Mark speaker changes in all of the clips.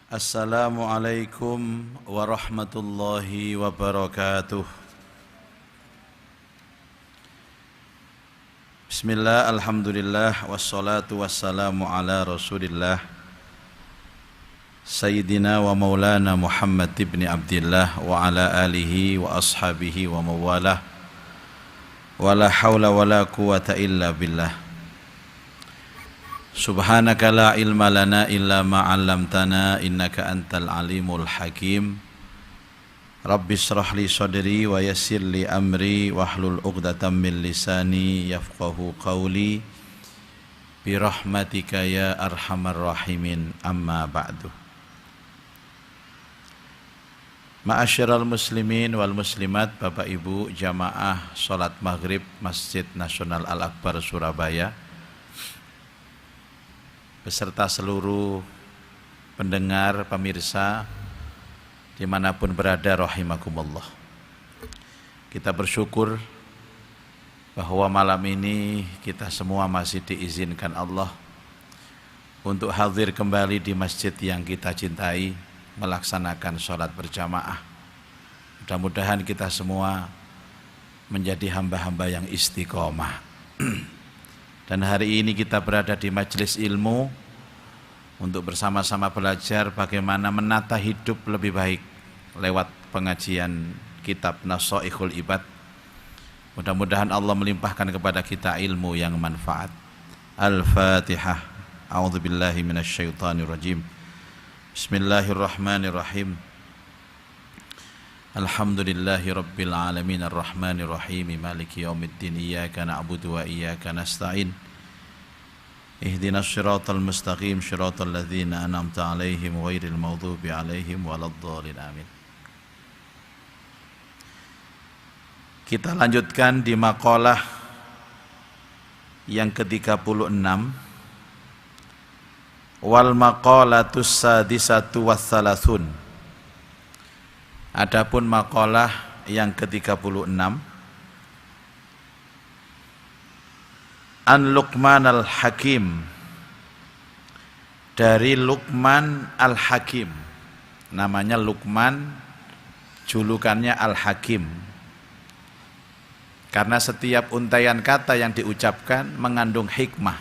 Speaker 1: Assalamualaikum warahmatullahi wabarakatuh. Bismillah, alhamdulillah, wassalatu wassalamu ala rasulillah Sayyidina wa maulana Muhammad ibn Abdillah wa ala alihi wa ashabihi wa mawalah. Wa la hawla wa la quwata illa billah. Subhanaka la ilma lana illa ma'allamtana innaka antal alimul hakim. Rabbi shrah li sadri wa yassir li amri wahlul 'uqdatam min lisani yafqahu qawli bi rahmatika ya arhamar rahimin, amma ba'du. Ma'asyiral muslimin wal muslimat, Bapak Ibu jamaah salat maghrib Masjid Nasional Al-Akbar Surabaya beserta seluruh pendengar, pemirsa dimanapun berada, rahimakumullah. Kita bersyukur bahwa malam ini kita semua masih diizinkan Allah untuk hadir kembali di masjid yang kita cintai, melaksanakan sholat berjamaah. Mudah-mudahan kita semua menjadi hamba-hamba yang istiqomah. Dan hari ini kita berada di majelis ilmu untuk bersama-sama belajar bagaimana menata hidup lebih baik lewat pengajian kitab Nasaihul Ibad. Mudah-mudahan Allah melimpahkan kepada kita ilmu yang manfaat. Al-Fatihah. A'udzubillahi minasyaitonirrajim. Bismillahirrahmanirrahim. Alhamdulillahi rabbil alamin arrahmanir rahim maliki yaumiddin iyyaka na'budu wa iyyaka nasta'in ihdinas siratal mustaqim siratal ladzina an'amta 'alaihim ghairil maghdubi 'alaihim waladdallin amin. Kita lanjutkan di maqalah yang ke-36, wal maqalatus sadisatu wassalasun. Adapun maqalah yang ke-36, An Luqman al-Hakim, dari Luqman al-Hakim. Namanya Luqman, julukannya al-Hakim, karena setiap untaian kata yang diucapkan mengandung hikmah,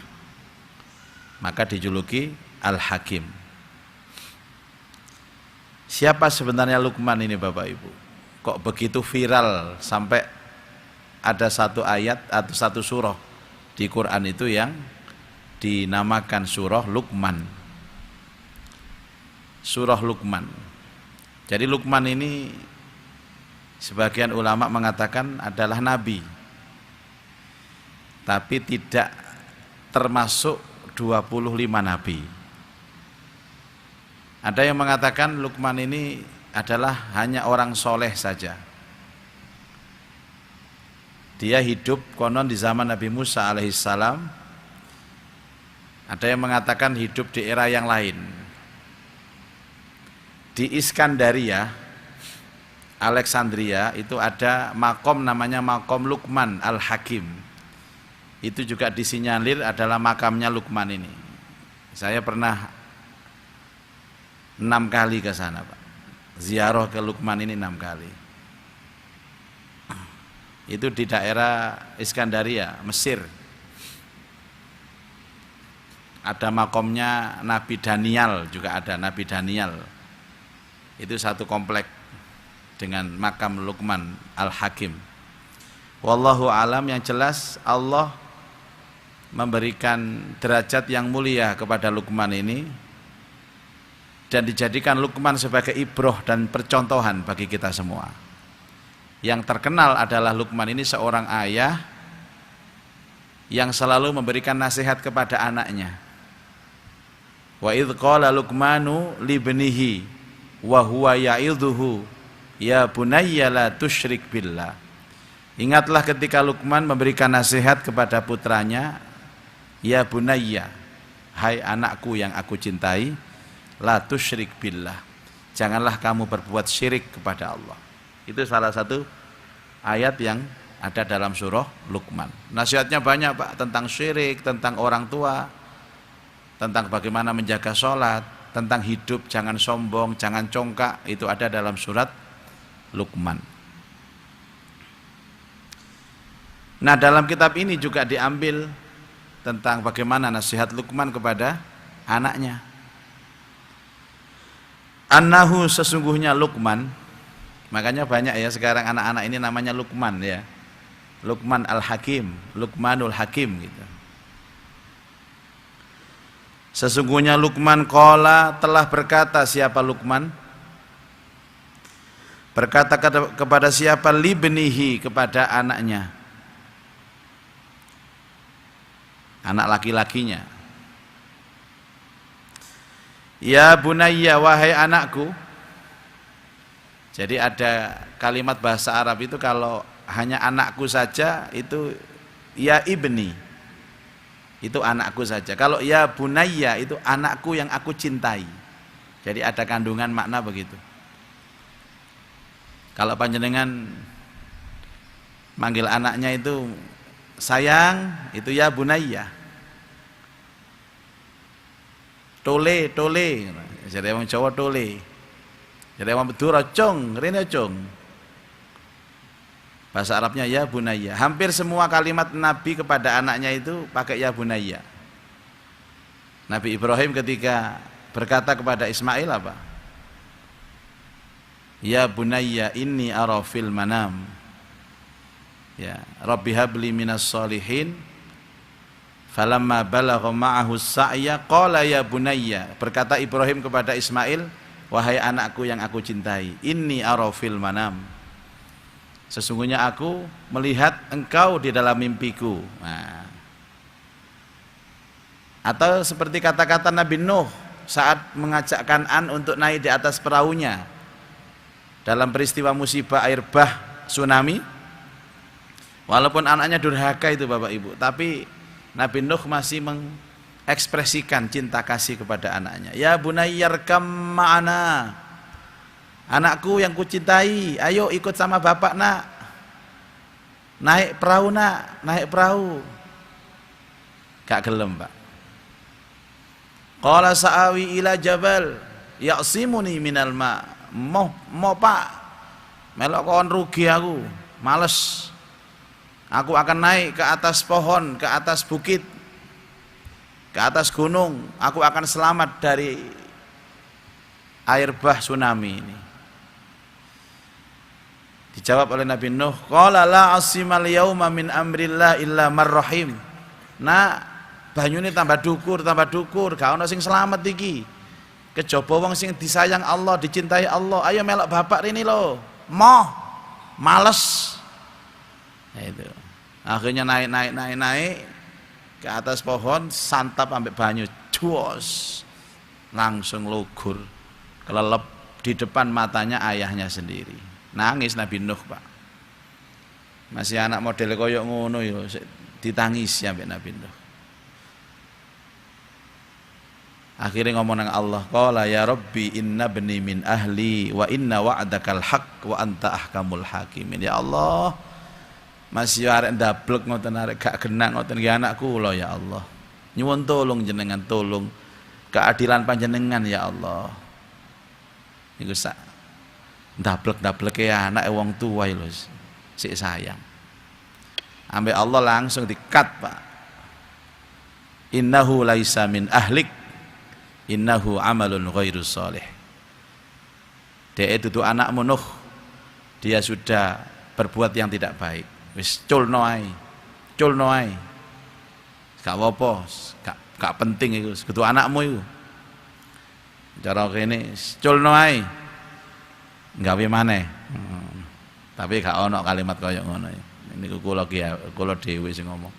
Speaker 1: maka dijuluki al-Hakim. Siapa sebenarnya Luqman ini, Bapak Ibu? Kok begitu viral sampai ada satu ayat atau satu surah di Quran itu yang dinamakan surah Luqman. Surah Luqman. Jadi Luqman ini sebagian ulama mengatakan adalah nabi, tapi tidak termasuk 25 nabi. Ada yang mengatakan Luqman ini adalah hanya orang soleh saja. Dia hidup konon di zaman Nabi Musa alaihissalam. Ada yang mengatakan hidup di era yang lain. Di Iskandaria, Alexandria, itu ada makom namanya makom Luqman al-Hakim. Itu juga disinyalir adalah makamnya Luqman ini. Saya pernah 6 kali ke sana, Pak. Ziarah ke Luqman ini 6 kali. Itu di daerah Iskandaria, Mesir. Ada makomnya Nabi Daniel, juga ada Nabi Daniel. Itu satu komplek dengan makam Luqman al-Hakim. Wallahu alam, yang jelas Allah memberikan derajat yang mulia kepada Luqman ini, dan dijadikan Luqman sebagai ibroh dan percontohan bagi kita semua. Yang terkenal adalah Luqman ini seorang ayah yang selalu memberikan nasihat kepada anaknya. Wa idh qala Luqmanu libnihi wa huwa ya'idhuhu ya bunayya la tusyrik billah. Ingatlah ketika Luqman memberikan nasihat kepada putranya, ya bunayya, hai anakku yang aku cintai, la tusyrik billah, janganlah kamu berbuat syirik kepada Allah. Itu salah satu ayat yang ada dalam surah Luqman. Nasihatnya banyak, Pak, tentang syirik, tentang orang tua, tentang bagaimana menjaga sholat, tentang hidup, jangan sombong, jangan congkak, itu ada dalam surat Luqman. Nah, dalam kitab ini juga diambil tentang bagaimana nasihat Luqman kepada anaknya. Annahu, sesungguhnya Luqman, makanya banyak ya sekarang anak-anak ini namanya Luqman ya. Luqman Al-Hakim, Luqmanul Hakim gitu. Sesungguhnya Luqman qala, telah berkata. Siapa Luqman? Berkata kepada siapa? Libnihi, kepada anaknya, anak laki-lakinya. Ya bunayya, wahai anakku. Jadi ada kalimat bahasa Arab itu kalau hanya anakku saja itu ya ibni, itu anakku saja. Kalau ya bunayya itu anakku yang aku cintai. Jadi ada kandungan makna begitu. Kalau panjenengan manggil anaknya itu sayang, itu ya bunayya. Tole, tole. Jadi orang Jawa tole. Jadi orang Madura cong, rene cong. Bahasa Arabnya ya bunayya. Hampir semua kalimat Nabi kepada anaknya itu pakai ya bunayya. Nabi Ibrahim ketika berkata kepada Ismail apa? Ya bunayya inni ara fil manam. Ya, Rabbi habli minas sholihin. Falamma balagha ma'ahu sa'ya qala ya bunayya. Berkata Ibrahim kepada Ismail, wahai anakku yang aku cintai, inni ara fil manam. Sesungguhnya aku melihat engkau di dalam mimpiku. Nah. Atau seperti kata-kata Nabi Nuh saat mengajak Kan'an untuk naik di atas perahunya dalam peristiwa musibah air bah tsunami. Walaupun anaknya durhaka itu Bapak Ibu, tapi Nabi Nuh masih mengekspresikan cinta kasih kepada anaknya. Ya bunayyarkam ma'ana. Anakku yang kucintai, ayo ikut sama bapak nak. Naik perahu nak, naik perahu. Gak gelem Pak. Qala sa'awi ila jabal ya'simuni minal ma. Mau Pak, melok kon rugi aku, males. Aku akan naik ke atas pohon, ke atas bukit, ke atas gunung. Aku akan selamat dari air bah tsunami ini. Dijawab oleh Nabi Nuh, qala la asimal yauma min amrillah illa marrahim. Nak, banyune tambah dukur, gak ono sing selamat iki. Kejaba wong sing disayang Allah, dicintai Allah. Ayo melok bapak ini lo. Moh, males. Ya itu. Akhirnya naik ke atas pohon, santap ambek banyu, jos, langsung lugur, kelelep di depan matanya ayahnya sendiri. Nangis Nabi Nuh Pak. Masih anak model koyok ngono yo, ditangisi ambek Nabi Nuh. Akhirnya ngomong nang Allah, qala ya Rabbi inna bni min ahli wa inna wa'dakal haq wa anta ahkamul hakimin. Ya Allah, masih arek ndablek ngoten, arek gak genah ngoten nggih anakku kula ya Allah. Nyuwun tolong jenengan, tolong keadilan panjenengan ya Allah. Niku sak ndablek-ndableke anak wong tuwa lho sik sayang. Ambek Allah langsung di-cut Pak. Innahu laisa min ahlik, innahu amalun ghairu sholih. Dia itu tuh anakmu Nuh, dia sudah berbuat yang tidak baik. Wis culno ae, gak apa-apa, gak penting itu, kudu anakmu itu. Cara kene culno ae, gawe maneh. Tapi gak ono kalimat kaya ngono. Niku kula dhewe sing ngomong.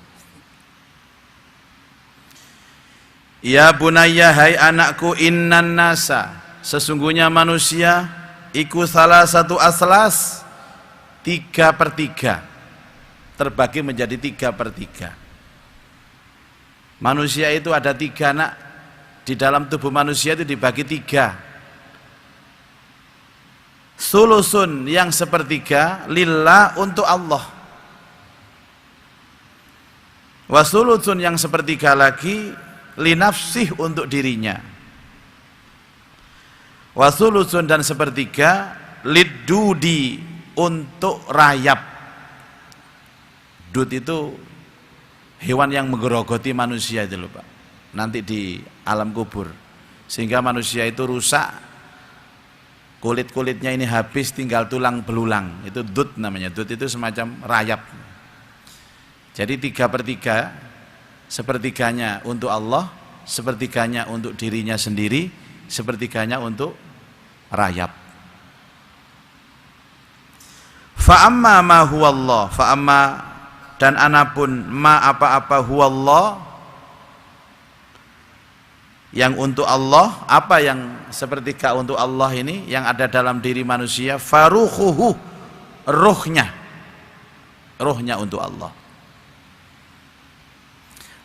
Speaker 1: Ya bunayya, hai anakku, innan nasa, sesungguhnya manusia iku salah satu aslas, 3/3, terbagi menjadi 3/3. Manusia itu ada 3 nak, di dalam tubuh manusia itu dibagi 3. Sulusun yang 1/3 lillah, untuk Allah. Wasulusun yang 1/3 lagi linafsih, untuk dirinya. Wasulusun dan sepertiga lidudi untuk rayap. Dud itu hewan yang menggerogoti manusia itu loh Pak, nanti di alam kubur, sehingga manusia itu rusak, kulit-kulitnya ini habis, tinggal tulang belulang, itu dud namanya. Dud itu semacam rayap. Jadi 3/3, sepertiganya untuk Allah, sepertiganya untuk dirinya sendiri, sepertiganya untuk rayap. Fa'amma ma huwallah, fa'amma dan anapun ma apa-apa huwallah yang untuk Allah, apa yang sepertiga untuk Allah ini yang ada dalam diri manusia, faruhuhu, ruhnya untuk Allah.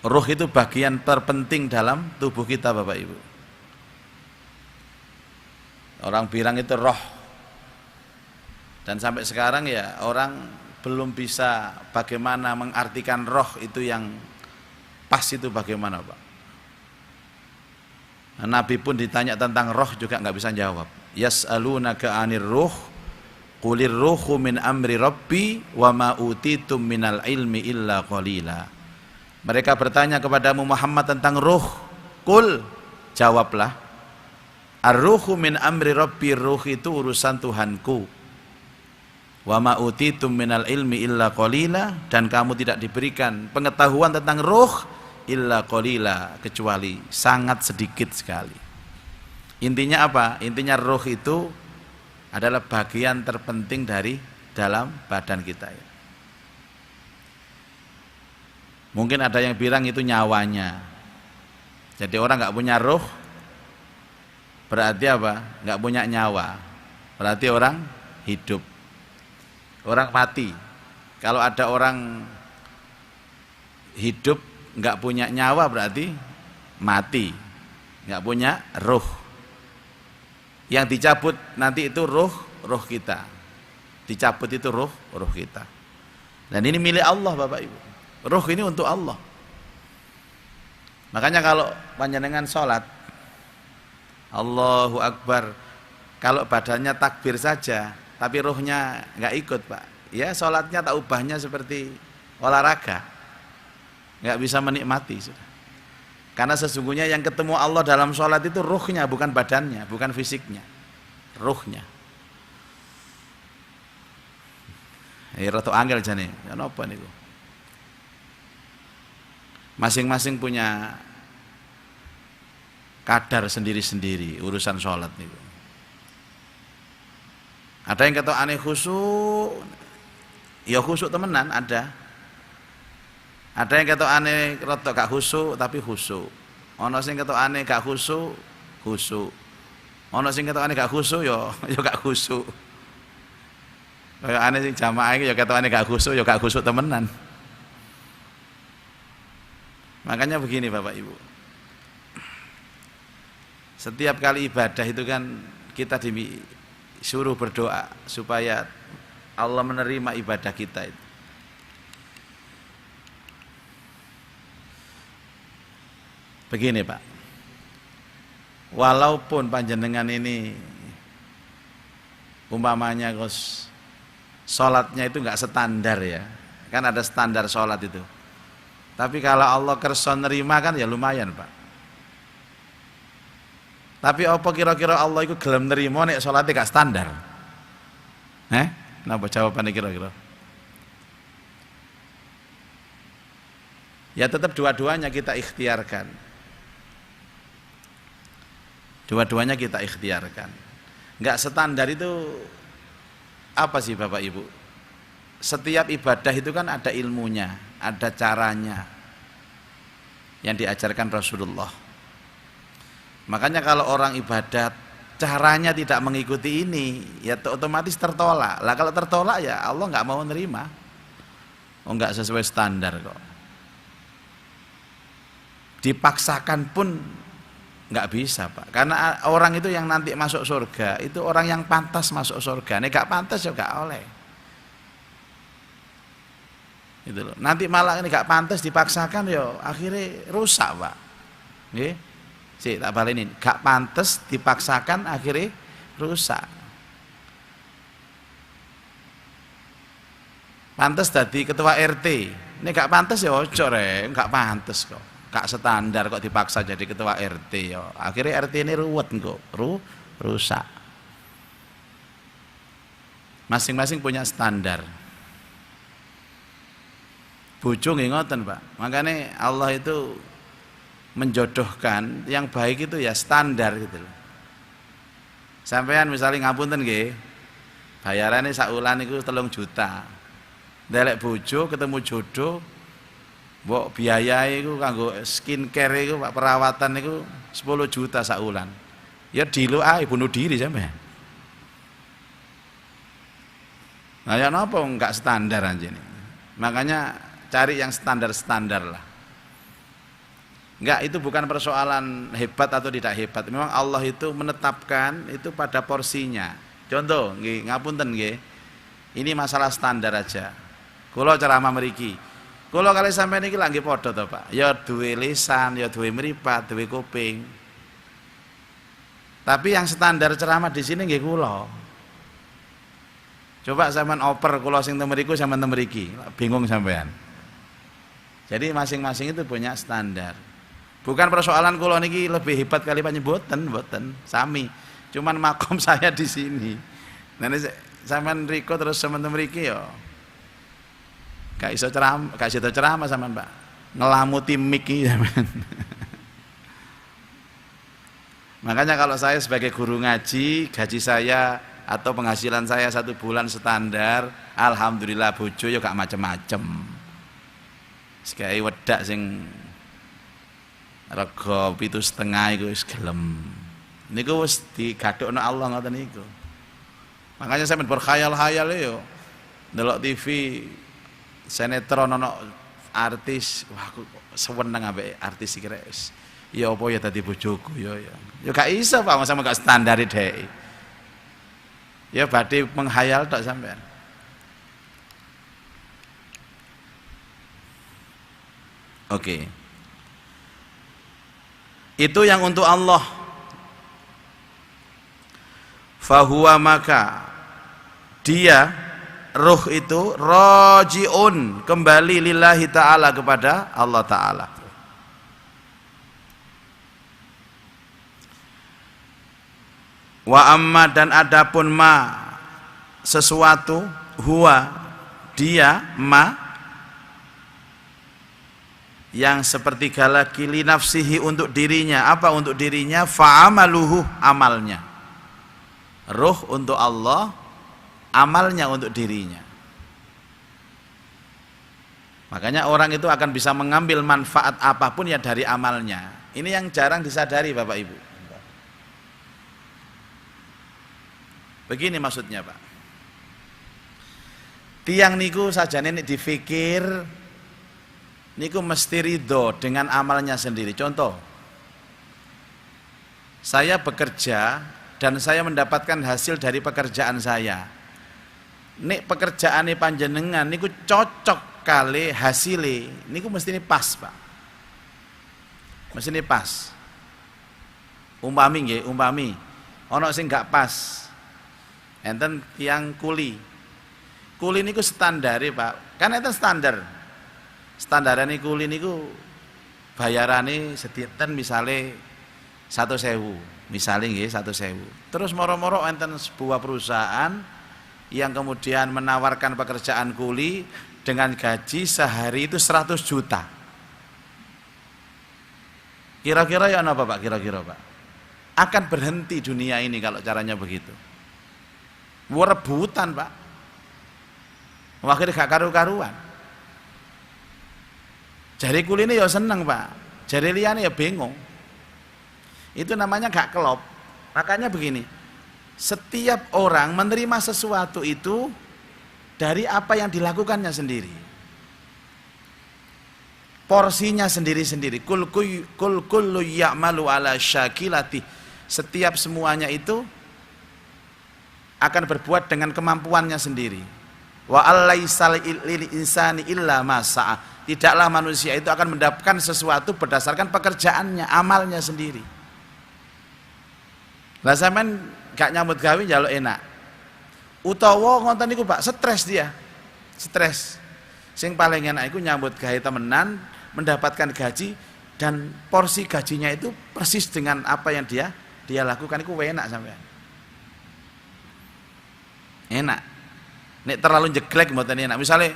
Speaker 1: Ruh itu bagian terpenting dalam tubuh kita Bapak Ibu. Orang bilang itu roh, dan sampai sekarang ya orang belum bisa bagaimana mengartikan roh itu yang pas itu bagaimana Pak. Nabi pun ditanya tentang roh juga nggak bisa jawab. Yas'alunaka 'anir ruh qulir ruhu min amri rabbi wa ma utitum minal ilmi illa qalila. Mereka bertanya kepadamu Muhammad tentang ruh. Qul, jawablah, ar-ruhu min amri rabbi, ruh itu urusan Tuhanku. Wa ma utitum minal ilmi illa qalila, dan kamu tidak diberikan pengetahuan tentang ruh illa qalila, kecuali sangat sedikit sekali. Intinya apa? Intinya ruh itu adalah bagian terpenting dari dalam badan kita ya. Mungkin ada yang bilang itu nyawanya. Jadi orang nggak punya ruh berarti apa? Nggak punya nyawa. Berarti orang hidup. Orang mati. Kalau ada orang hidup nggak punya nyawa berarti mati, nggak punya ruh. Yang dicabut nanti itu ruh kita. Dicabut itu ruh kita. Dan ini milik Allah Bapak Ibu. Ruh ini untuk Allah. Makanya kalau panjenengan sholat, Allahu Akbar, kalau badannya takbir saja tapi ruhnya nggak ikut Pak, ya sholatnya tak ubahnya seperti olahraga, nggak bisa menikmati. Karena sesungguhnya yang ketemu Allah dalam sholat itu ruhnya, bukan badannya, bukan fisiknya, ruhnya. Ratu angel jane, ya napa niku? Masing-masing punya kadar sendiri-sendiri urusan sholat niku. Ada yang kata aneh khusyuk, ya khusyuk temenan ada. Ada yang kata aneh rada gak khusyuk tapi khusyuk. Ana sing kata aneh gak khusyuk, khusyuk. Ana sing kata aneh gak khusyuk ya gak khusyuk. Kaya aneh sing jamaah iki ya kata aneh gak khusyuk temenan. Makanya begini Bapak Ibu. Setiap kali ibadah itu kan kita disuruh berdoa supaya Allah menerima ibadah kita itu. Begini Pak, walaupun panjenengan ini umpamanya Gus, sholatnya itu nggak standar ya, kan ada standar sholat itu. Tapi kalau Allah kersa nerima kan ya lumayan Pak. Tapi apa kira-kira Allah itu gelem nerima nek sholatnya gak standar? Napa jawabannya kira-kira? Ya tetap dua-duanya kita ikhtiarkan. Dua-duanya kita ikhtiarkan. Enggak standar itu apa sih Bapak Ibu? Setiap ibadah itu kan ada ilmunya, ada caranya yang diajarkan Rasulullah. Makanya kalau orang ibadat caranya tidak mengikuti ini, ya otomatis tertolak. Lah kalau tertolak ya Allah nggak mau nerima. Oh nggak sesuai standar kok. Dipaksakan pun nggak bisa Pak. Karena orang itu yang nanti masuk surga itu orang yang pantas masuk surga. Nek gak pantas ya gak oleh. Gitu loh. Nanti malah ini gak pantas dipaksakan ya akhirnya rusak Pak. Nggih. Tak baleni, gak pantas dipaksakan akhirnya rusak. Pantes dadi ketua RT. Ini gak pantes ya ojo rek, gak pantes kok. Gak standar kok dipaksa jadi ketua RT ya. Akhirnya RT ini ruwet kok, rusak. Masing-masing punya standar. Bojo nggih ngoten, Pak. Makanya Allah itu menjodohkan yang baik itu ya standar gitu loh. Sampean misalnya ngapunten nggih, bayarannya saulan itu 3 juta. Ndelek bojo ketemu jodoh, mbok biayai iku kanggo skincare iku Pak, perawatan iku 10 juta saulan. Ya dilu ae bunuh diri sampean. Nah ya napa enggak standar anjene. Makanya cari yang standar-standar lah. Enggak, itu bukan persoalan hebat atau tidak hebat. Memang Allah itu menetapkan itu pada porsinya. Contoh, nggih, ngapunten nggih. Ini masalah standar aja. Kula ceramah mriki. Kula kali sampeyan iki lak nggih padha to, Pak. Ya duwe lisan, ya duwe mripat, duwe kuping. Tapi yang standar ceramah di sini nggih kula. Coba sampean oper kula sing teng mriku sampean teng mriki, bingung sampean. Jadi masing-masing itu punya standar. Bukan persoalan kula niki lebih hebat kali panjenengan, mboten, sami. Cuman makom saya di sini. Nah sampean riko terus sampean teng mriki ya. Gak iso ceramah sampean, Pak. Ngelamuti mik iki sampean. Makanya kalau saya sebagai guru ngaji, gaji saya atau penghasilan saya 1 bulan standar, alhamdulillah bojo ya gak macem-macem. Sekai wedak sing rega 7,5 iku wis gelem. Niku wis digadhokno Allah ngoten niku. Makanya saya berkhayal-khayal yo. Ndelok TV sinetron ono artis, wah aku seneng ambek artis iki rek. Ya apa ya dadi bojoku ya. Ya gak iso Pak, sama gak standar dhek. Ya badhe menghayal tok sampean. Oke. Itu yang untuk Allah. Fahuwa maka dia ruh itu rajiun kembali lillahi ta'ala kepada Allah ta'ala. Wa amma dan adapun ma sesuatu huwa dia ma yang sepertiga lagi li nafsihi untuk dirinya. Apa untuk dirinya? Fa'amaluhu amalnya. Ruh untuk Allah, amalnya untuk dirinya. Makanya orang itu akan bisa mengambil manfaat apapun ya dari amalnya. Ini yang jarang disadari Bapak Ibu. Begini maksudnya Pak. Tiang niku sajane nek dipikir niku mesti ridho dengan amalnya sendiri. Contoh, saya bekerja dan saya mendapatkan hasil dari pekerjaan saya. Nek pekerjaane panjenengan niku cocok kali hasile, niku mesti pas, Pak. Mesti pas. Umpami nggih, umpami ana sing gak pas. Enten tiang kuli. Kuli niku standare, Pak. Kan enten standar. Standarane kuli niku bayarane sediten misale 1.000, misale nggih 1.000. Terus moro-moro enten sebuah perusahaan yang kemudian menawarkan pekerjaan kuli dengan gaji sehari itu 100 juta. Kira-kira ya apa Pak? Kira-kira Pak? Akan berhenti dunia ini kalau caranya begitu. Rebutan Pak. Akhirnya gak karu-karuan. Jari kuli ini ya seneng Pak, jari liyane ya bingung. Itu namanya gak kelop. Makanya begini, setiap orang menerima sesuatu itu dari apa yang dilakukannya sendiri, porsinya sendiri-sendiri. Kul kullu ya'malu ala syakilati. Setiap semuanya itu akan berbuat dengan kemampuannya sendiri. Wa allaisal lil insani illa ma sa'a. Tidaklah manusia itu akan mendapatkan sesuatu berdasarkan pekerjaannya, amalnya sendiri. Lah sampean gak nyambut gawe njaluk enak. Utawa ngoten niku Pak, stres dia. Stres. Sing paling enak iku nyambut gawe temenan, mendapatkan gaji dan porsi gajinya itu persis dengan apa yang dia lakukan iku enak sampean. Enak. Nek terlalu jeglek mboten enak. Misale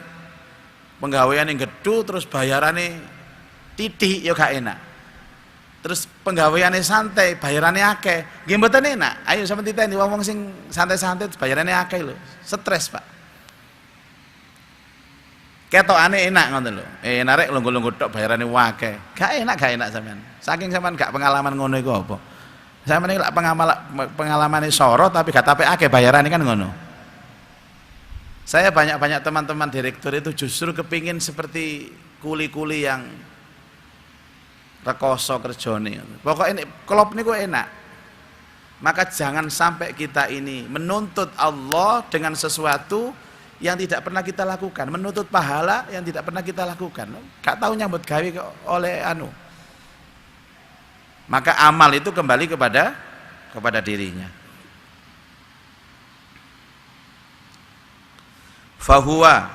Speaker 1: penggaweane gedhu terus bayarane titik ya gak enak. Terus penggaweane santai, bayarannya akeh. Nggih mboten enak. Ayo sampeyan titeni wong sing santai-santai bayarannya akeh lho. Stres, Pak. Ketokane enak ngoten lho. Enak rek lungguh-lungguh tok bayarane akeh. Gak enak sampean. Saking sampean gak pengalaman ngono iku apa? Sampeyan iki lak pengalamane soro tapi gak tapek akeh bayarane kan ngono. Saya banyak teman-teman direktur itu justru kepingin seperti kuli-kuli yang rekoso kerjane. Pokoknya klop niku enak. Maka jangan sampai kita ini menuntut Allah dengan sesuatu yang tidak pernah kita lakukan, menuntut pahala yang tidak pernah kita lakukan. Gak tahu nyambut gawe oleh anu. Maka amal itu kembali kepada dirinya. Fahuwa,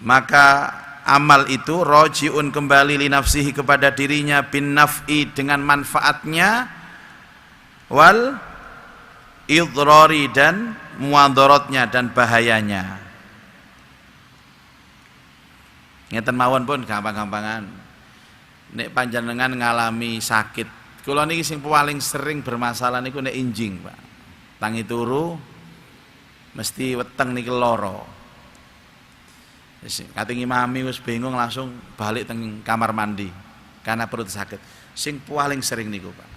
Speaker 1: maka amal itu rojiun kembali li nafsihi kepada dirinya bin naf'i dengan manfaatnya wal idhrari dan muadaratnya dan bahayanya. Ngeten mawon pun gampang-gampangan. Nek panjenengan ngalami sakit, kula niki sing paling sering bermasalah niku nek injing, Pak. Tangi turu mesti weteng niki lara. Katingi mami wis bingung langsung balik teng kamar mandi karena perut sakit. Sing paling sering niku, Pak.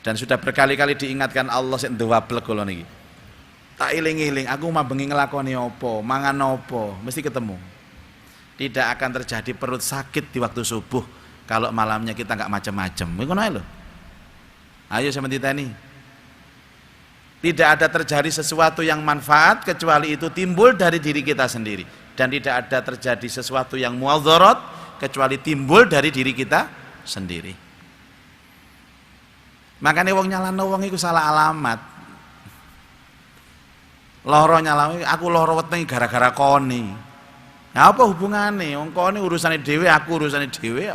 Speaker 1: Dan sudah berkali-kali diingatkan Allah sing ndewablek kula niki. Tak iling-iling aku mah bengi nglakoni apa, mangan apa, mesti ketemu. Tidak akan terjadi perut sakit di waktu subuh kalau malamnya kita enggak macam-macam. Ngono ae lho. Ayo sampeyan diteni. Tidak ada terjadi sesuatu yang manfaat kecuali itu timbul dari diri kita sendiri, dan tidak ada terjadi sesuatu yang muadzarat kecuali timbul dari diri kita sendiri. Makanya wong nyalano wong iku salah alamat. Loro nyalano aku loro weteng gara-gara koni. Ya apa hubungane? Wong koni urusane dhewe, aku urusane dhewe.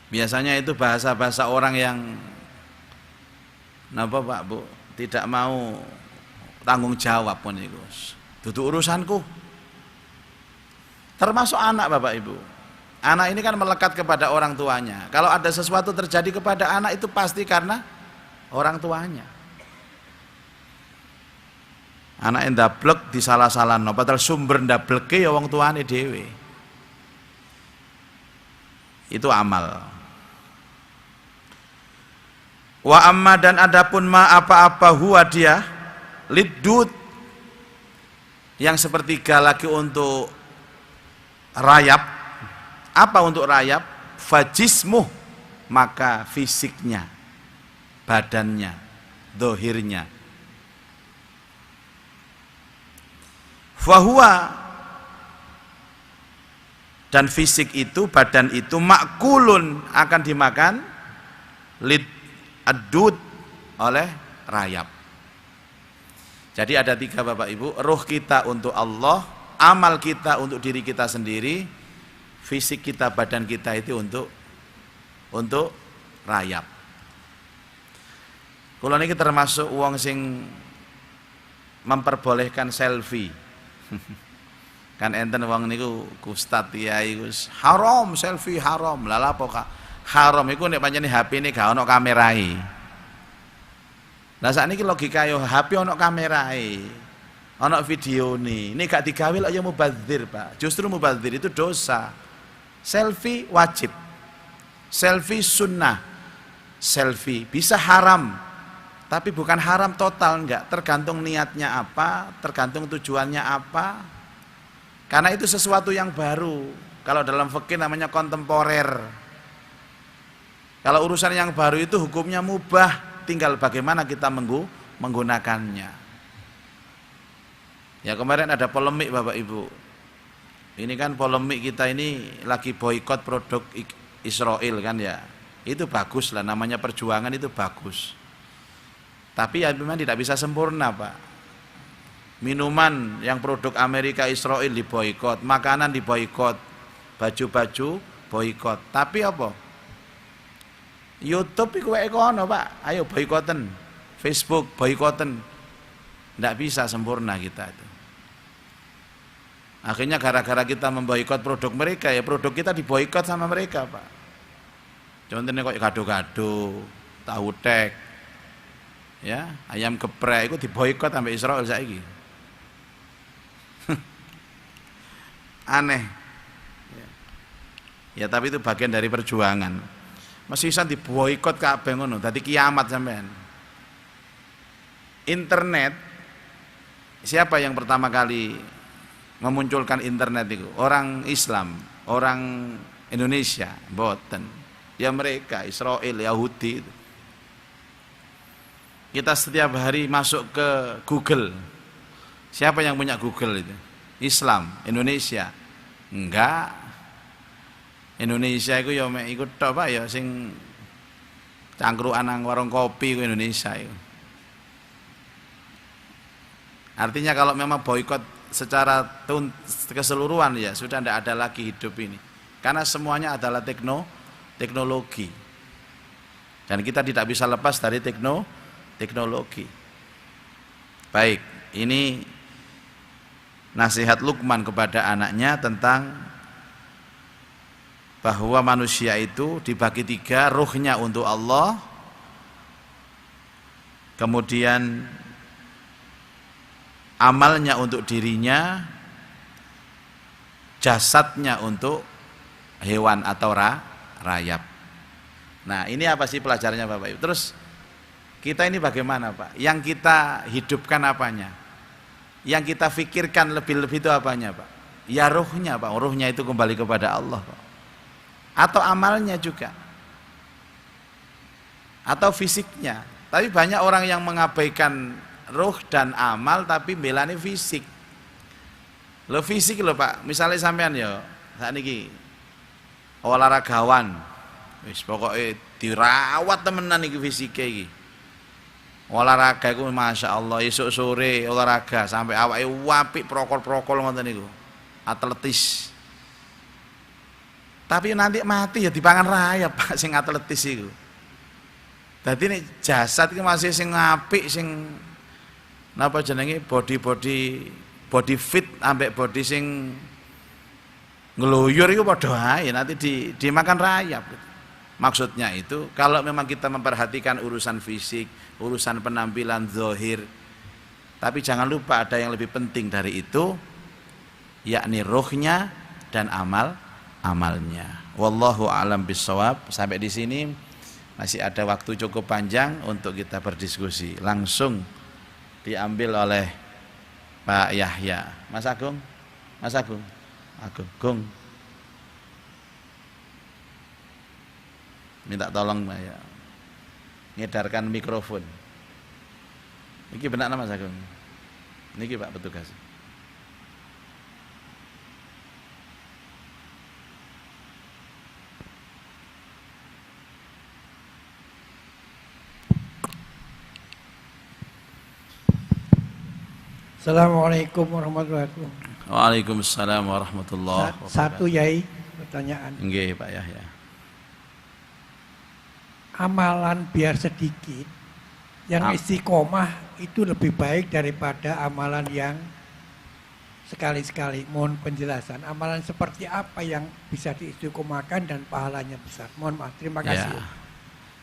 Speaker 1: Biasanya itu bahasa-bahasa orang yang napa Pak Bu, tidak mau tanggung jawab pun itu. Dudu urusanku. Termasuk anak Bapak Ibu. Anak ini kan melekat kepada orang tuanya. Kalau ada sesuatu terjadi kepada anak itu pasti karena orang tuanya. Anak ndablek disalah-salahno, padahal sumber ndableke ya wong tuane dhewe. Itu amal. Wa amma dan adapun ma apa-apa huwa dia liddud yang sepertiga lagi untuk rayap. Apa untuk rayap? Fajismuh, maka fisiknya, badannya, dohirnya. Fahuwa, dan fisik itu, badan itu makulun, akan dimakan lid adud oleh rayap. Jadi ada tiga Bapak Ibu, ruh kita untuk Allah, amal kita untuk diri kita sendiri, fisik kita, badan kita itu untuk rayap. Kula niki termasuk wong sing memperbolehkan selfie. Kan enten wong niku ustaz kiai wis haram selfie haram. Lah apa Kak? Haram iku nek pancene HP-ne gak ono kamerae. Lah sakniki logika yo HP ono kamerae. Ono videone. Ini gak digawe lek yo mubadzir, Pak. Justru mubadzir itu dosa. Selfie wajib. Selfie sunnah. Selfie bisa haram. Tapi bukan haram total, enggak. Tergantung niatnya apa, tergantung tujuannya apa. Karena itu sesuatu yang baru. Kalau dalam fikih namanya kontemporer. Kalau urusan yang baru itu hukumnya mubah, tinggal bagaimana kita menggunakannya. Ya kemarin ada polemik Bapak Ibu. Ini kan polemik kita ini lagi boikot produk Israel kan ya. Itu bagus lah, namanya perjuangan itu bagus. Tapi ya memang tidak bisa sempurna, Pak. Minuman yang produk Amerika Israel diboikot, makanan diboikot, baju-baju boikot. Tapi apa? YouTube iku wae kono, Pak. Ayo boikoten. Facebook boikoten. Tidak bisa sempurna kita itu. Akhirnya gara-gara kita memboikot produk mereka, ya produk kita diboikot sama mereka, Pak. Contohnya kok gado-gado, tahu tek, ya, ayam geprek itu diboikot sampai Israel saiki. Aneh. Ya tapi itu bagian dari perjuangan. Masih bisa diboikot kabeh ngono, dadi kiamat sampean. Internet, siapa yang pertama kali memunculkan internet itu? Orang Islam, orang Indonesia, boten. Ya mereka, Israel, Yahudi itu. Kita setiap hari masuk ke Google. Siapa yang punya Google itu? Islam, Indonesia. Enggak. Indonesia itu ya mek ikut tok, Pak, ya sing cangkruan nang warung kopi ku Indonesia itu. Artinya kalau memang boikot secara keseluruhan ya sudah tidak ada lagi hidup ini. Karena semuanya adalah teknologi. Dan kita tidak bisa lepas dari teknologi. Baik, ini nasihat Luqman kepada anaknya tentang bahwa manusia itu dibagi tiga, ruhnya untuk Allah, kemudian amalnya untuk dirinya, jasadnya untuk hewan atau rayap. Nah ini apa sih pelajarannya Bapak Ibu? Terus kita ini bagaimana Pak? Yang kita hidupkan apanya? Yang kita pikirkan lebih-lebih itu apanya Pak? Ya ruhnya Pak, ruhnya itu kembali kepada Allah Pak. Atau amalnya juga, atau fisiknya. Tapi banyak orang yang mengabaikan ruh dan amal tapi belani fisik. Lo fisik lo Pak, misalnya sampean ya saat ini olahragawan, wis pokoknya dirawat temenan iki fisiknya iki. Olahraga itu masya Allah, esok sore olahraga sampai awake apik prokol-prokol ngoten niku, atletis. Tapi nanti mati ya dipangan rayap Pak sing atletis itu. Dadi nek jasad iki masih sing apik, sing napa jenenge body fit ambek body sing ngeluyur itu padha ae nanti dimakan rayap. Maksudnya itu kalau memang kita memperhatikan urusan fisik, urusan penampilan zahir, tapi jangan lupa ada yang lebih penting dari itu, yakni ruhnya dan amalnya. Wallahu a'lam bishawab. Sampai di sini masih ada waktu cukup panjang untuk kita berdiskusi. Langsung diambil oleh Pak Yahya. Mas Agung, Agung, minta tolong ya, ngedarkan mikrofon. Niki benar Mas Agung. Niki Pak petugas.
Speaker 2: Assalamualaikum warahmatullahi wabarakatuh.
Speaker 1: Waalaikumsalam warahmatullahi wabarakatuh.
Speaker 2: Satu Yai, pertanyaan.
Speaker 1: Nggih Pak Yahya.
Speaker 2: Amalan biar sedikit, yang istiqomah itu lebih baik daripada amalan yang sekali-sekali. Mohon penjelasan. Amalan seperti apa yang bisa diistiqomahkan dan pahalanya besar? Mohon maaf. Terima kasih.
Speaker 1: Ya.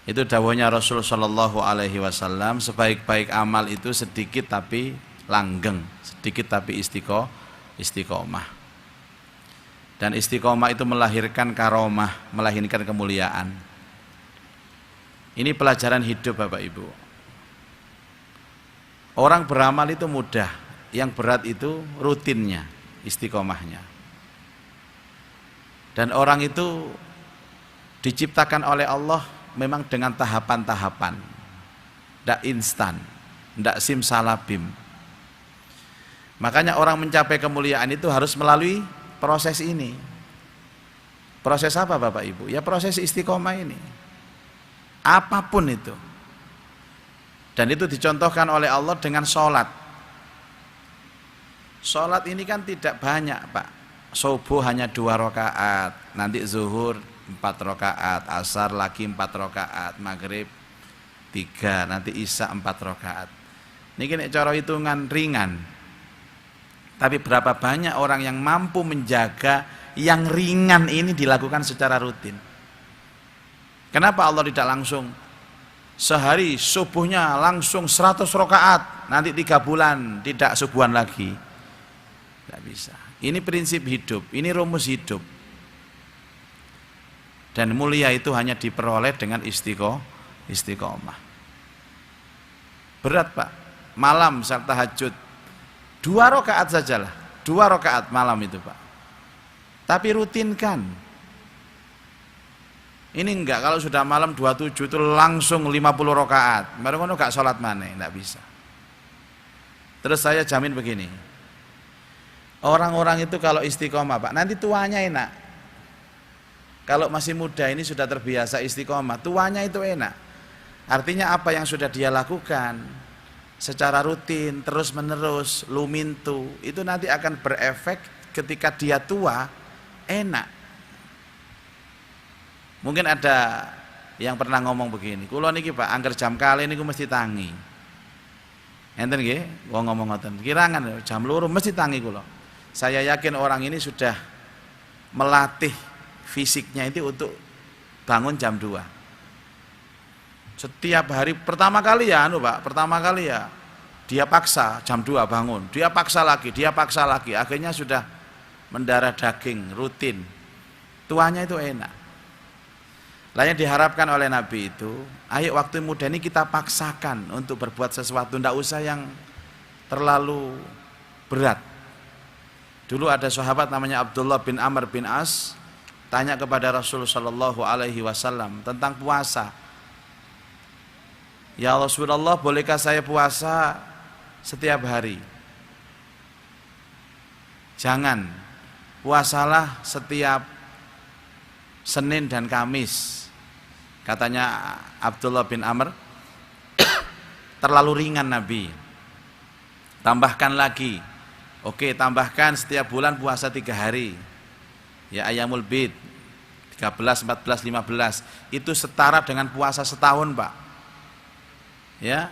Speaker 1: Itu dawuhnya Rasul sallallahu alaihi wasallam, sebaik-baik amal itu sedikit tapi langgeng, sedikit tapi istiqomah. Dan istiqomah itu melahirkan karomah, melahirkan kemuliaan. Ini pelajaran hidup Bapak Ibu. Orang beramal itu mudah, yang berat itu rutinnya, istiqomahnya. Dan orang itu diciptakan oleh Allah memang dengan tahapan-tahapan, tidak instan, tidak simsalabim. Makanya orang mencapai kemuliaan itu harus melalui proses ini. Proses apa Bapak Ibu? Ya proses istiqomah ini. apapun itu. Dan itu dicontohkan oleh Allah dengan sholat. Sholat ini kan tidak banyak Pak. Subuh hanya 2 rakaat, nanti zuhur 4 rakaat, asar lagi 4 rakaat, maghrib 3, nanti isya 4 rakaat. Ini kini cara hitungan ringan. Tapi berapa banyak orang yang mampu menjaga yang ringan ini dilakukan secara rutin. Kenapa Allah tidak langsung sehari subuhnya langsung 100 rakaat, nanti 3 bulan tidak subuhan lagi? Tidak bisa. Ini prinsip hidup, ini rumus hidup. Dan mulia itu hanya diperoleh dengan istiqomah. Berat Pak, malam saat tahajud 2 rakaat sajalah, 2 rakaat malam itu Pak. Tapi rutinkan. Ini enggak, kalau sudah malam 27 itu langsung 50 rakaat. Baru ngono gak sholat mana, enggak bisa. Terus saya jamin begini. Orang-orang itu kalau istiqomah Pak, nanti tuanya enak. Kalau masih muda ini sudah terbiasa istiqomah, tuanya itu enak. Artinya apa yang sudah dia lakukan secara rutin, terus menerus, lumintu, itu nanti akan berefek ketika dia tua, enak. Mungkin ada yang pernah ngomong begini, kula niki Pak, angger jam kali niku mesti tangi. Enten nggih, wong ngomong ngoten. Kirangan jam 2 mesti tangi kula. Saya yakin orang ini sudah melatih fisiknya itu untuk bangun jam 2. Setiap hari pertama kali ya Pak, pertama kali ya dia paksa jam 2 bangun, dia paksa lagi, akhirnya sudah mendarah daging rutin. Tuanya itu enak. Lah yang diharapkan oleh Nabi itu, ayo waktu muda ini kita paksakan untuk berbuat sesuatu, tidak usah yang terlalu berat. Dulu ada sahabat namanya Abdullah bin Amr bin As tanya kepada Rasulullah Shallallahu Alaihi Wasallam tentang puasa. Ya Rasulullah, bolehkah saya puasa setiap hari? Jangan, puasalah setiap Senin dan Kamis. Katanya Abdullah bin Amr, terlalu ringan Nabi. Tambahkan lagi, oke, tambahkan setiap bulan puasa 3 hari. Ya Ayyamul Bid 13, 14, 15. Itu setara dengan puasa setahun Pak. Ya,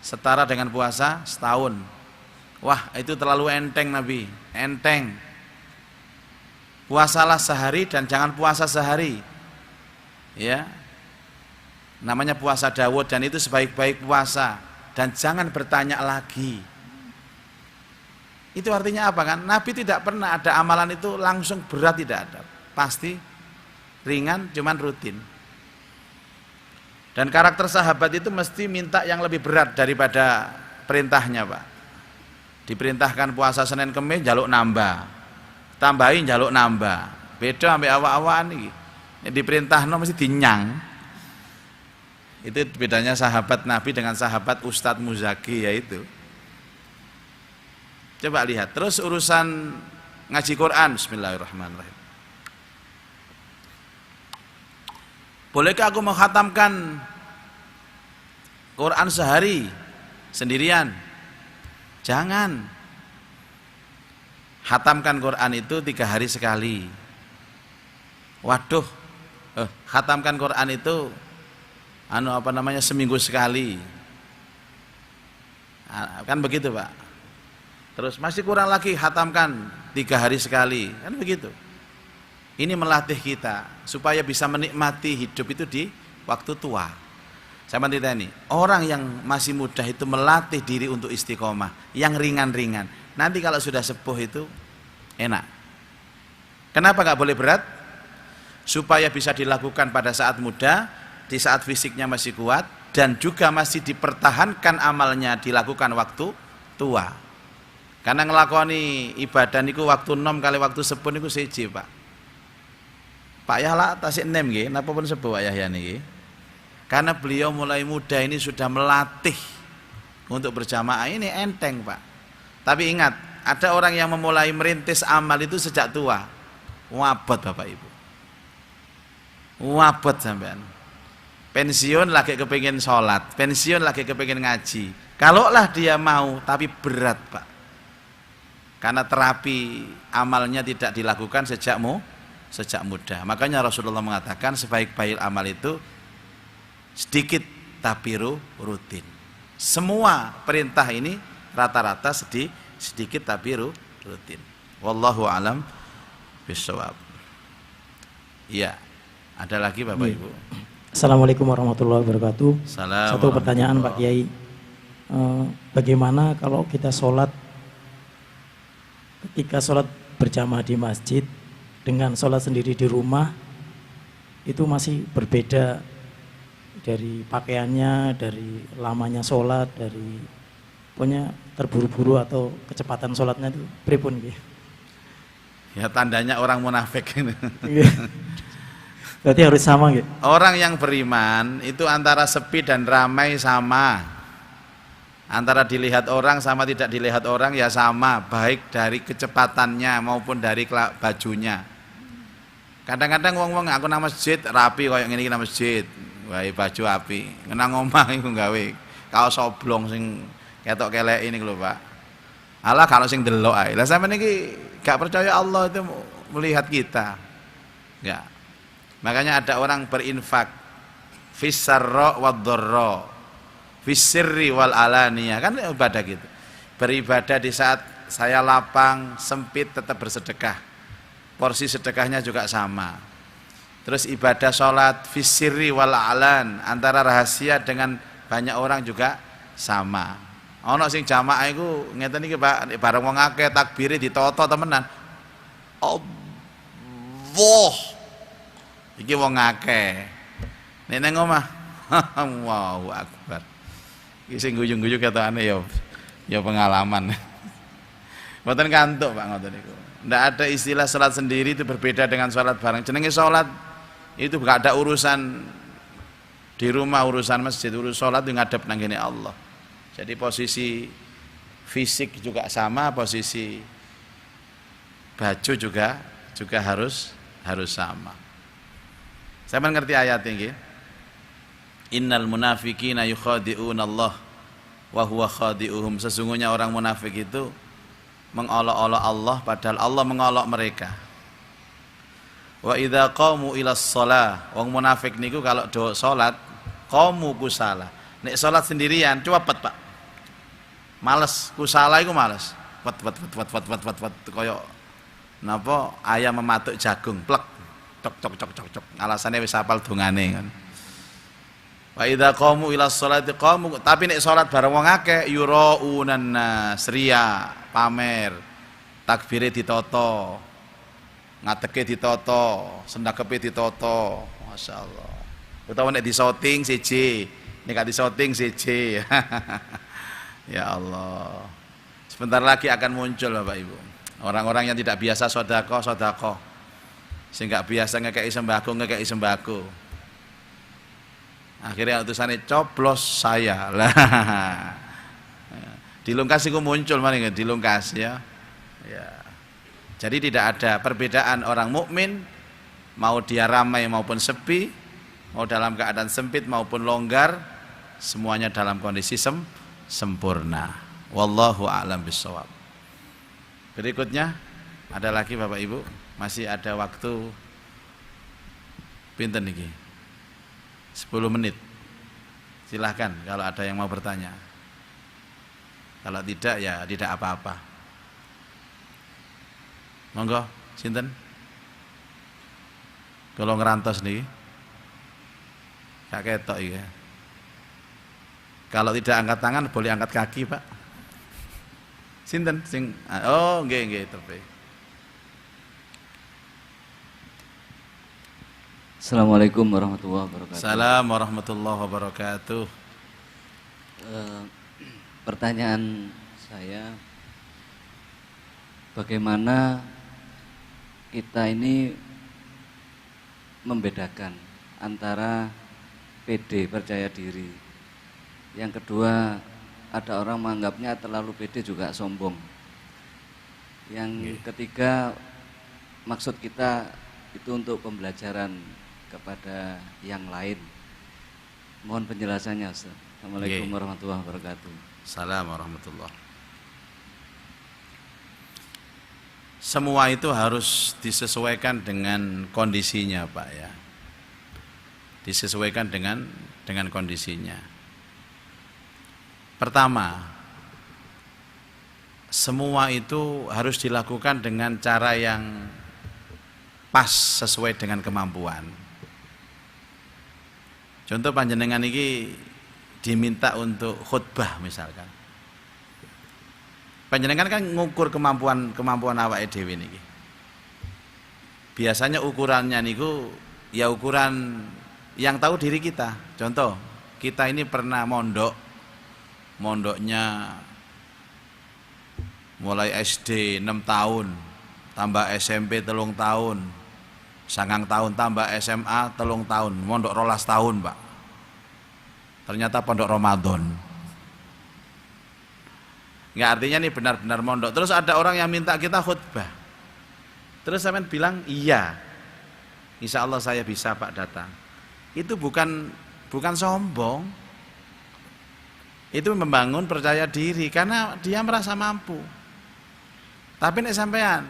Speaker 1: setara dengan puasa setahun. Wah, itu terlalu enteng Nabi, enteng. Puasalah sehari dan jangan puasa sehari. Ya. Namanya puasa Daud dan itu sebaik-baik puasa, dan jangan bertanya lagi. Itu artinya apa kan? Nabi tidak pernah ada amalan itu langsung berat, tidak ada. Pasti ringan, cuman rutin. Dan karakter sahabat itu mesti minta yang lebih berat daripada perintahnya Pak. Diperintahkan puasa Senin Kemis, jaluk nambah. Tambahin jaluk nambah. Beda sampai awak-awakan iki. Diperintahno mesti dinyang. Itu bedanya sahabat Nabi dengan sahabat Ustadz Muzaki yaitu. Coba lihat. Terus urusan ngaji Quran, bismillahirrahmanirrahim. Bolehkah aku menghatamkan Quran sehari sendirian? Jangan. Hatamkan Quran itu 3 hari sekali. Waduh, hatamkan Quran itu seminggu sekali. Kan begitu Pak. Terus masih kurang lagi, hatamkan 3 hari sekali. Kan begitu. Ini melatih kita supaya bisa menikmati hidup itu di waktu tua. Saya meniteni, orang yang masih muda itu melatih diri untuk istiqomah, yang ringan-ringan. Nanti kalau sudah sepuh itu enak. Kenapa nggak boleh berat? Supaya bisa dilakukan pada saat muda, di saat fisiknya masih kuat, dan juga masih dipertahankan amalnya dilakukan waktu tua. Karena ngelakoni ibadah niku waktu nom kali waktu sepuh niku siji Pak. Pak Yahya tasik nem nggih, napa pun sepuh Pak Yahya niki. Karena beliau mulai muda ini sudah melatih untuk berjamaah, ini enteng Pak. Tapi ingat, ada orang yang memulai merintis amal itu sejak tua. Wabot Bapak Ibu. Wabot sampean. pensiun lagi kepingin sholat, pensiun lagi kepingin ngaji. Kalaulah dia mau, tapi berat Pak, karena terapi amalnya tidak dilakukan sejak muda. Makanya Rasulullah mengatakan sebaik-baik amal itu sedikit tapi rutin. Semua perintah ini rata-rata sedikit tapi rutin. Wallahu alam bishawab. Iya, ada lagi Bapak Ibu.
Speaker 3: Assalamualaikum warahmatullahi wabarakatuh. Satu pertanyaan Pak Kiai, bagaimana kalau kita ketika sholat berjamaah di masjid dengan sholat sendiri di rumah, itu masih berbeda dari pakaiannya, dari lamanya sholat, dari pokoknya terburu-buru atau kecepatan sholatnya itu pripun gitu?
Speaker 1: Ya tandanya orang munafik.
Speaker 3: Berarti harus sama gitu.
Speaker 1: Orang yang beriman itu antara sepi dan ramai sama. Antara dilihat orang sama tidak dilihat orang ya sama, baik dari kecepatannya maupun dari bajunya. Kadang-kadang wong-wong aku nang masjid rapi koyo ngene iki nang masjid. Wae baju api. Nang omah iku gawe kaos oblong sing ketok kelek ini lho Pak. Alah kalau sing delok ae. Lah sampeyan iki gak percaya Allah itu melihat kita. Ya. Makanya ada orang berinfak fis-sarra wad-dharra, fis-sirri wal alaniyah, kan ibadah gitu. Beribadah di saat saya lapang, sempit tetap bersedekah. Porsi sedekahnya juga sama. Terus ibadah sholat fis-sirri wal alan, antara rahasia dengan banyak orang juga sama. Ono sing jamaah iku ngeten iki Pak, bareng wong akeh takbire ditoto temenan. Allah. Iki wong akeh. Nek nang omah, Allahu Akbar. Iki sing guyu-guyu ketokane ya pengalaman. Mboten kantuk Pak ngoten niku. Ndak ada istilah salat sendiri itu berbeda dengan salat bareng. Jenenge salat itu gak ada urusan di rumah, urusan masjid, urusan salat itu ngadep nang ngene Allah. Jadi posisi fisik juga sama, posisi baju juga harus sama. Saya mengerti ayat ini. Innal munafiqina yukhadi'una Allah wa huwa khadi'uhum. Sesungguhnya orang munafik itu mengolok-olok Allah padahal Allah mengolok mereka. Wa idza qamu ila shalah, wong munafik niku kalau do salat qamu kusala. Nek salat sendirian cepet Pak. Males, kusala iku males. Wat koyo napa ayam mematuk jagung plek. Cok. Alasannya wis hafal dongane kan. Wa idza qamu ila sholati qamu, tapi nek salat bareng wong akeh yuraunan nas, riya, pamer, takbire ditoto, ngateke ditoto, sendakepe ditoto, masyaallah. Utawa nek disoting siji, nek gak disoting siji. Ya Allah. Sebentar lagi akan muncul Bapak Ibu. Orang-orang yang tidak biasa sedekah. Sing gak biasa ngekei sembako. Akhirnya utusannya coblos saya lah. Dilungkas itu muncul mana dilungkas ya. Jadi tidak ada perbedaan orang mukmin mau dia ramai maupun sepi, mau dalam keadaan sempit maupun longgar, semuanya dalam kondisi sempurna. Wallahu a'lam bishawab. Berikutnya ada lagi Bapak Ibu, masih ada waktu pinten niki? 10 menit. Silahkan kalau ada yang mau bertanya. Kalau tidak ya tidak apa-apa. Monggo, sinten? Kalau ngerantos nih, gak ketok ya. Kalau tidak angkat tangan boleh angkat kaki Pak. Sinten sing? Oh nggih tepe.
Speaker 4: Assalamualaikum warahmatullahi wabarakatuh.
Speaker 1: Assalamualaikum warahmatullahi wabarakatuh.
Speaker 4: Pertanyaan saya, bagaimana kita ini membedakan antara pede, percaya diri. Yang kedua, ada orang menganggapnya terlalu pede juga sombong. Yang ketiga, maksud kita itu untuk pembelajaran kepada yang lain. Mohon penjelasannya Ustaz. Assalamualaikum
Speaker 1: Oke.
Speaker 4: warahmatullahi wabarakatuh.
Speaker 1: Assalamualaikum warahmatullahi. Semua itu harus disesuaikan dengan kondisinya, Pak ya. Disesuaikan dengan kondisinya. Pertama, semua itu harus dilakukan dengan cara yang pas sesuai dengan kemampuan. Contoh panjenengan ini diminta untuk khutbah misalkan. Panjenengan kan ngukur kemampuan awake dhewe niki. Biasanya ukurannya niku ya ukuran yang tahu diri kita. Contoh, kita ini pernah mondoknya mulai SD 6 tahun, tambah SMP 3 tahun, 9 tahun tambah SMA 3 tahun, mondok 12 tahun, Pak. Ternyata pondok Ramadan. Nggak, artinya nih benar-benar mondok. Terus ada orang yang minta kita khutbah. Terus sampean bilang, iya, insya Allah saya bisa Pak datang. Itu bukan sombong. Itu membangun percaya diri karena dia merasa mampu. Tapi nek sampean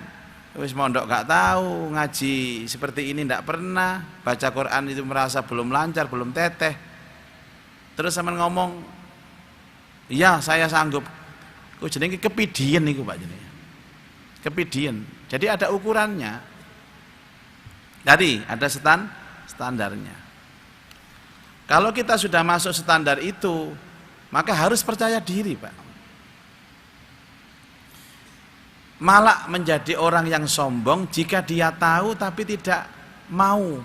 Speaker 1: wis mondok gak tahu, ngaji seperti ini ndak pernah, baca Quran itu merasa belum lancar, belum teteh. Terus sampean ngomong, iya saya sanggup. Kok jenenge kepidian niku Pak jenenge. Kepidian. Jadi ada ukurannya. Tadi ada standarnya. Kalau kita sudah masuk standar itu, maka harus percaya diri, Pak. Malah menjadi orang yang sombong jika dia tahu tapi tidak mau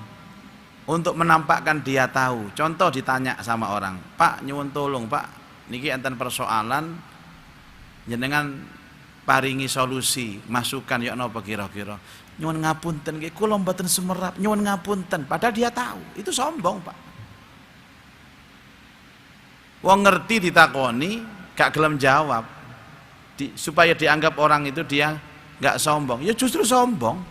Speaker 1: untuk menampakkan dia tahu. Contoh ditanya sama orang, Pak nyuwun tolong Pak, niki enten persoalan jenengan paringi solusi, masukan ya napa kira-kira. Nyuwun ngapunten nggih kula mboten sumerap, nyuwun ngapunten. Padahal dia tahu, itu sombong, Pak. Wong ngerti ditakoni, gak gelem jawab. Supaya dianggap orang itu dia gak sombong. Ya justru sombong.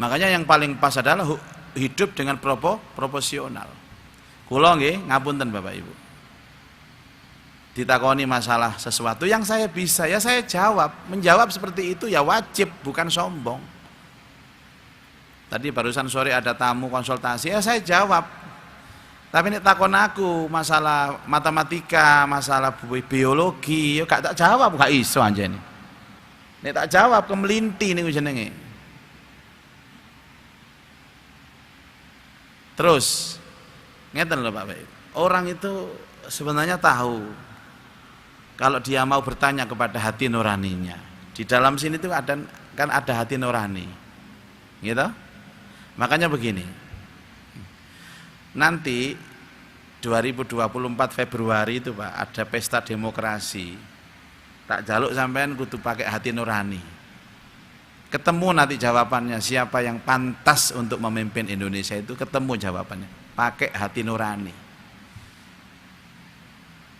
Speaker 1: Makanya yang paling pas adalah hidup dengan proporsional. Kula nggih ngapunten Bapak Ibu. Ditakoni masalah sesuatu yang saya bisa, ya saya jawab. Menjawab seperti itu ya wajib, bukan sombong. Tadi barusan sore ada tamu konsultasi, ya saya jawab. Tapi nek takon aku masalah matematika, masalah biologi, ya gak tak jawab, gak iso anjene. Nek tak jawab kemelinti niku jenenge. Terus ngeten lho Pak Baik. Orang itu sebenarnya tahu kalau dia mau bertanya kepada hati nuraninya. Di dalam sini tuh ada hati nurani. Gitu? Makanya begini. Nanti 2024 Februari itu Pak, ada pesta demokrasi. Tak jaluk sampean kudu pakai hati nurani. Ketemu nanti jawabannya siapa yang pantas untuk memimpin Indonesia itu, ketemu jawabannya. Pakai hati nurani.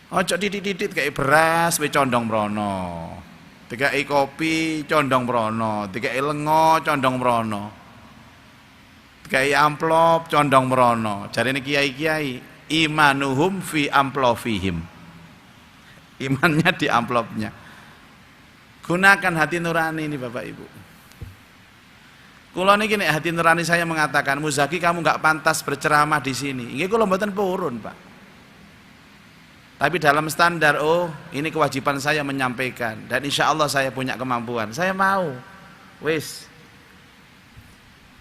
Speaker 1: Ojo titit-titit kayak beras we condong mrono. Dikai kopi condong mrono, dikai lengo condong mrono. Dikai amplop condong mrono. Jarine kiai-kiai, imanuhum fi amplofihim. Imannya di amplopnya. Gunakan hati nurani ini Bapak Ibu. Kula niki nek hati nurani saya mengatakan, Muzaki kamu nggak pantas berceramah di sini. Nggih kula mboten purun, Pak. Tapi dalam standar, oh ini kewajiban saya menyampaikan dan insya Allah saya punya kemampuan, saya mau. Wis,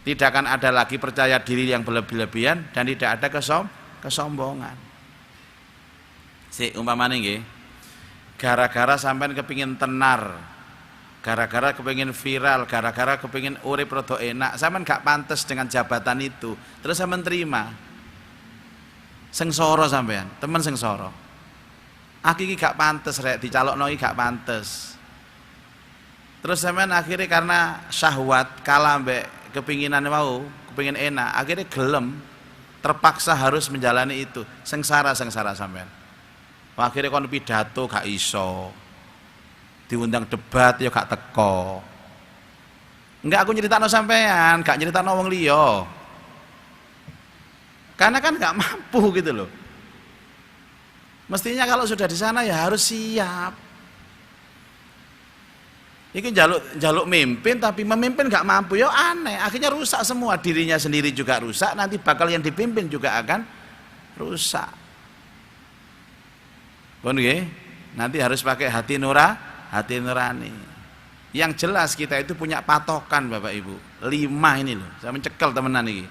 Speaker 1: tidak akan ada lagi percaya diri yang berlebih-lebihan dan tidak ada kesombongan. Si umpamane nggih, gara-gara sampean kepingin tenar, gara-gara kepingin viral, gara-gara kepingin urip rada enak, sampean gak pantas dengan jabatan itu, terus sampean terima. Sengsara sampean, temen sengsara. Aku iki gak pantes rek dicalokno iki gak pantes. Terus sampean akhirnya karena syahwat kalah mbek kepinginan mau, kepingin enak, akhirnya gelem, terpaksa harus menjalani itu. Sengsara sampean. Akhirnya kon pidato gak iso. Diundang debat ya gak teko. Enggak aku nyeritakno sampean, gak nyeritakno wong liya. Karena kan nggak mampu gitu loh. Mestinya kalau sudah di sana ya harus siap. Ini jaluk mimpin tapi memimpin nggak mampu, ya aneh. Akhirnya rusak semua, dirinya sendiri juga rusak, nanti bakal yang dipimpin juga akan rusak. Pun nanti harus pakai hati nurani. Yang jelas kita itu punya patokan Bapak Ibu. 5 ini loh, saya mencekel temenan ini.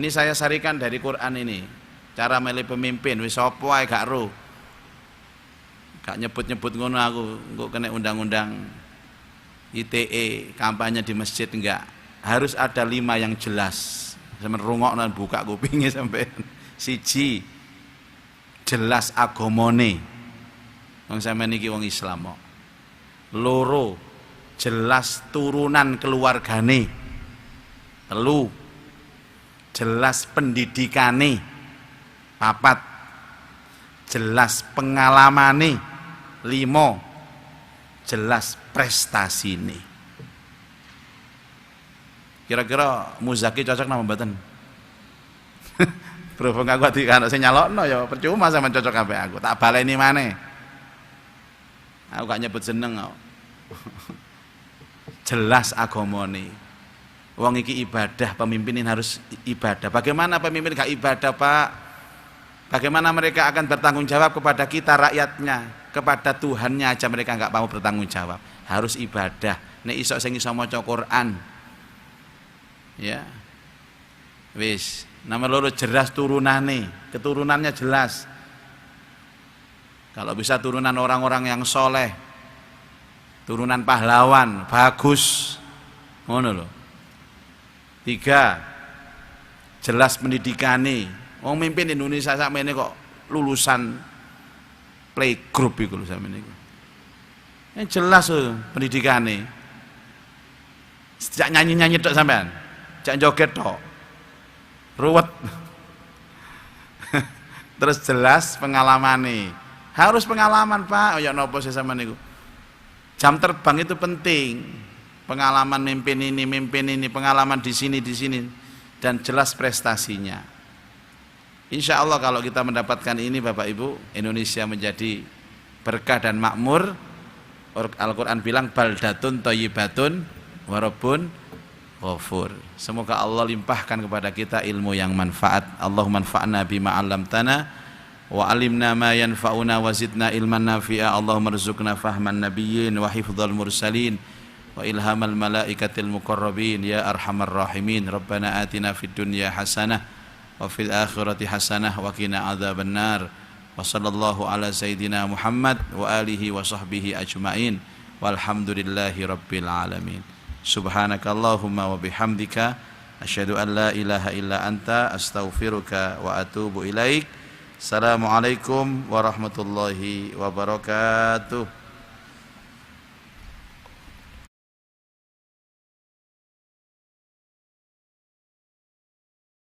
Speaker 1: Ini saya sarikan dari Quran ini. Cara milih pemimpin, wis apa ae gak ro. Gak nyebut-nyebut ngono aku, engko kena undang-undang ITE, kampanye di masjid enggak. Harus ada 5 yang jelas. Sampe rungokno buka kupinge sampai. Siji, jelas agamane. Wong sampeyan iki wong Islam kok. Loro, jelas turunan keluargane. Telu, jelas pendidikane. 4, jelas pengalamane. 5, jelas prestasi ini. Kira-kira Muzaki cocok nama mboten? Berhubung aku ati kan sing nyalokno ya percuma sama cocok ambek aku. Tak baleni maneh. Aku gak nyebut jeneng kok. Jelas agamane. Wong iki ibadah, pemimpin ini harus ibadah. Bagaimana pemimpin gak ibadah, Pak? Bagaimana mereka akan bertanggung jawab kepada kita rakyatnya, kepada Tuhannya aja mereka nggak mau bertanggung jawab. Harus ibadah. Nek iso sing iso maca Quran. Ya. Wis, nomor loro jelas turunane, keturunannya jelas. Kalau bisa turunan orang-orang yang soleh, turunan pahlawan, bagus. Ngono lho. 3, jelas pendidikane. Wong mimpin Indonesia sakmene kok lulusan playgroup iku lho sampeyan niku. Yang jelas lho pendidikane. Sejak nyanyi-nyanyi tok sampean. Jak joget tok. Ruwet. Terus jelas pengalamane. Harus pengalaman, Pak. Ya napa sih sampean niku. Jam terbang itu penting. Pengalaman mimpin ini, pengalaman di sini dan jelas prestasinya. Insya Allah kalau kita mendapatkan ini Bapak Ibu, Indonesia menjadi berkah dan makmur. Al-Quran bilang baldatun thayyibatun warabbun ghafur. Semoga Allah limpahkan kepada kita ilmu yang manfaat. Allahumma anfa'na bima 'allamtana wa 'allimna ma yanfa'una wa zidna ilman nafi'a. Allahumma rzuqna fahman nabiyyin wa hifdzal mursalin wa ilhamal malaikatil muqarrabin ya arhamar rahimin. Rabbana atina fid dunya hasanah wa fil akhirati hasanah wa qina adzabannar. Wa sallallahu ala sayyidina Muhammad wa alihi wa sahbihi ajmain. Walhamdulillahi rabbil alamin. Subhanakallahumma wa bihamdika asyhadu an la ilaha illa anta astaghfiruka wa atubu ilaik. Assalamualaikum warahmatullahi wabarakatuh.